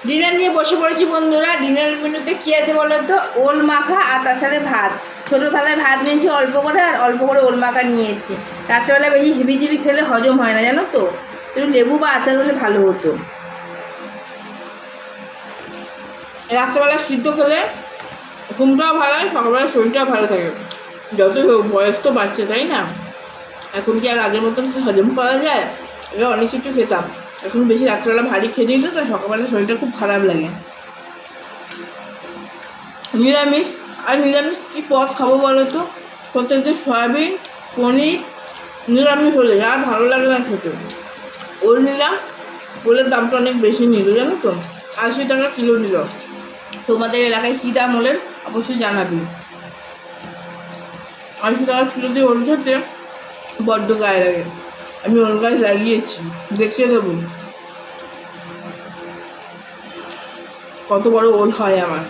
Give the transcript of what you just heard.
Dinner নিয়ে বসে পড়েছি বন্ধুরা। ডিনার মেনুতে কী আছে বলো তো? ওল মাখা আর তার সাথে ভাত। ছোটো থালায় ভাত নিয়েছি অল্প করে, আর অল্প করে ওল মাখা নিয়েছি। রাত্রেবেলা বেশি হেবিজিবি খেলে হজম হয় না, জানো তো। একটু লেবু বা আচার হলে ভালো হতো। রাত্রেবেলা সিদ্ধ খেলে ঘুমটাও ভালো হয়, সকালবেলা শরীরটাও ভালো থাকে। যত বয়স তো বাড়ছে, তাই না? এখন কি আর আগের মতন হজম করা যায়? এবার অনেক কিছু খেতাম, এখন বেশি রাত্রেবেলা ভারী খেয়ে দিলে তো সকালবেলা শরীরটা খুব খারাপ লাগে। নিরামিষ, আর নিরামিষ কী পদ খাবো বলো তো? প্রত্যেকদিন সয়াবিন, পনির, নিরামিষ হলে আর ভালো লাগে না খেতে। ওল নিলাম, ওলের দামটা অনেক বেশি নিল, জানো তো, 80 টাকা কিলো নিল। তোমাদের এলাকায় কী দাম ওলের অবশ্যই জানাবি। 80 টাকা কিলো দিয়ে ওল খেতে বড্ড গায়ে লাগে। আমি ওল গাছ লাগিয়েছি, দেখিয়ে দেবো কত বড় ওল হয় আমার।